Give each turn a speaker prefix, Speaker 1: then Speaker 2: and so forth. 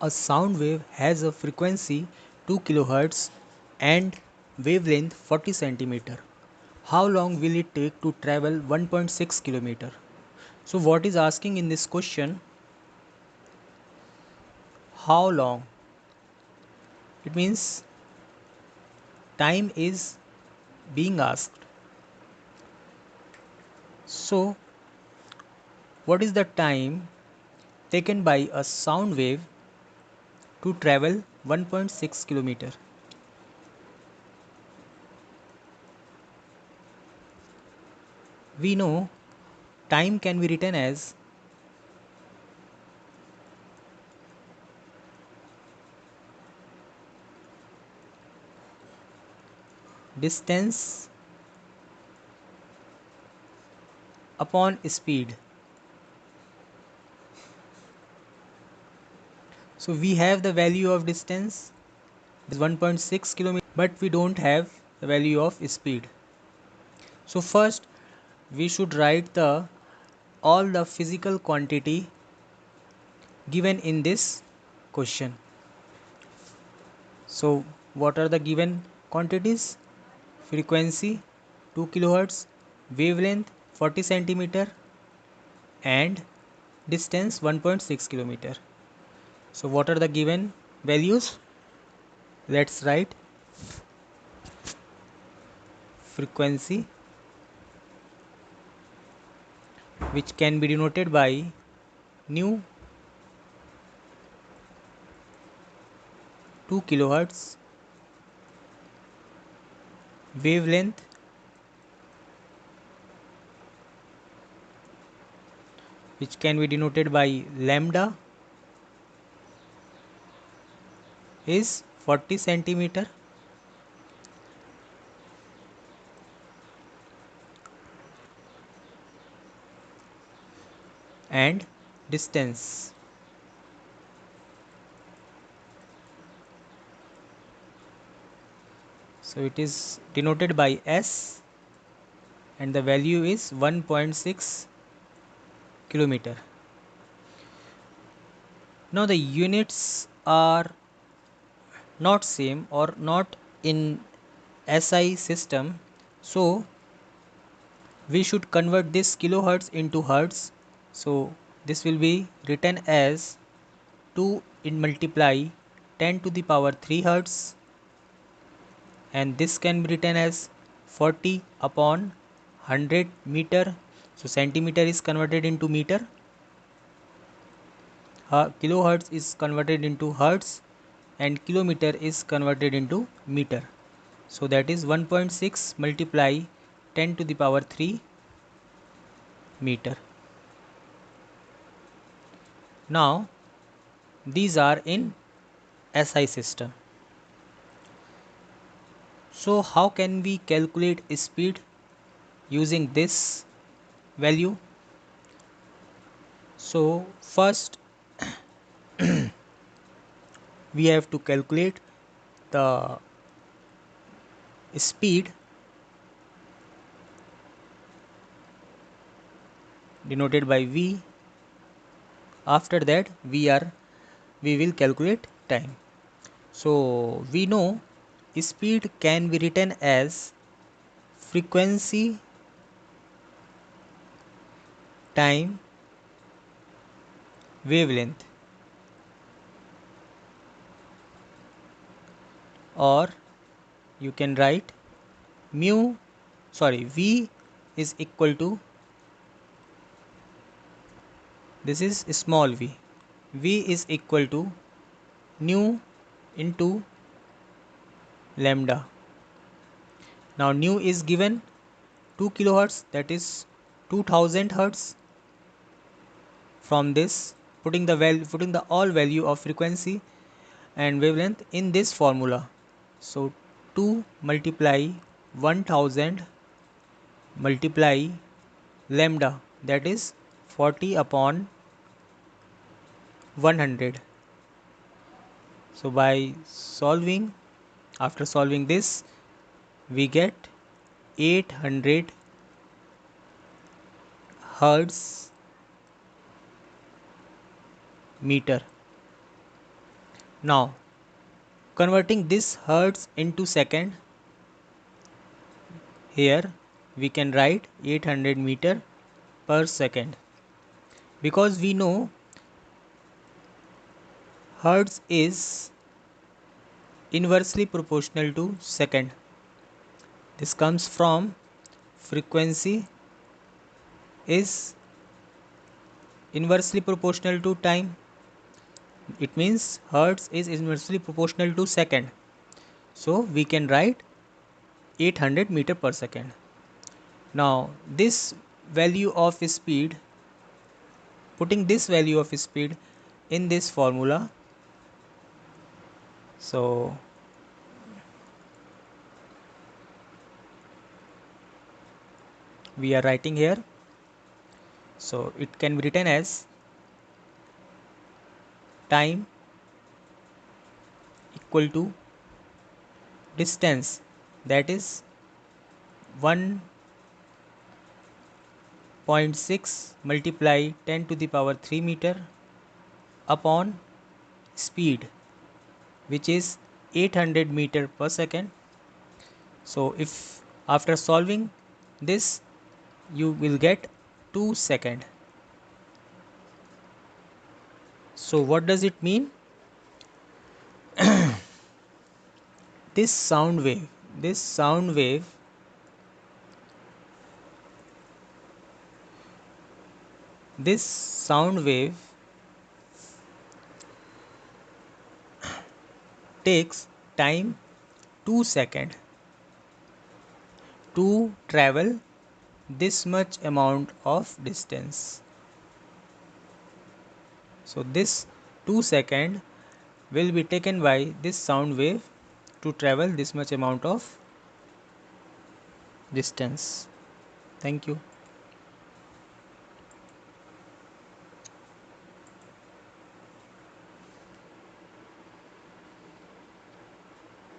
Speaker 1: A sound wave has a frequency 2 kHz and wavelength 40 cm. How long will it take to travel 1.6 km? So what is asking in this question? How long? It means time is being asked. So what is the time taken by a sound wave to travel 1.6 km? We know time can be written as distance upon speed. So we have the value of distance, this 1.6 km, but we don't have the value of speed. So first we should write the all the physical quantity given in this question. So what are the given quantities? Frequency 2 kHz, wavelength 40 cm and distance 1.6 km. So what are the given values? Let's write frequency, which can be denoted by nu 2 kHz, wavelength which can be denoted by lambda is 40 centimeter, and distance, so it is denoted by s and the value is 1.6 kilometer. Now the units are not same or not in SI system, so we should convert this kilohertz into hertz. So this will be written as 2 in multiply 10 to the power 3 hertz, and this can be written as 40 upon 100 meter. So centimeter is converted into meter, kilohertz is converted into hertz, and kilometer is converted into meter. So that is 1.6 multiply 10 to the power 3 meter. Now these are in SI system. So how can we calculate speed using this value? So first we have to calculate the speed denoted by v. After that we will calculate time. So we know speed can be written as frequency time wavelength, or you can write v is equal to, this is small v is equal to nu into lambda. Now nu is given 2 kilohertz, that is 2000 hertz. From this, putting the all value of frequency and wavelength in this formula. So 2 multiply 1000 multiply lambda, that is 40 upon 100. So after solving this, we get 800 hertz meter. Now converting this hertz into second, here we can write 800 meter per second, because we know hertz is inversely proportional to second. This comes from frequency is inversely proportional to time. It means hertz is inversely proportional to second. So we can write 800 meter per second. Now this value of speed, putting this value of speed in this formula, so we are writing here, so it can be written as time equal to distance, that is 1.6 multiply 10 to the power 3 meter upon speed, which is 800 meter per second. So if after solving this, you will get 2 second. So what does it mean? This sound wave, this sound wave this sound wave takes time 2 second to travel this much amount of distance. So this 2 second will be taken by this sound wave to travel this much amount of distance. Thank you.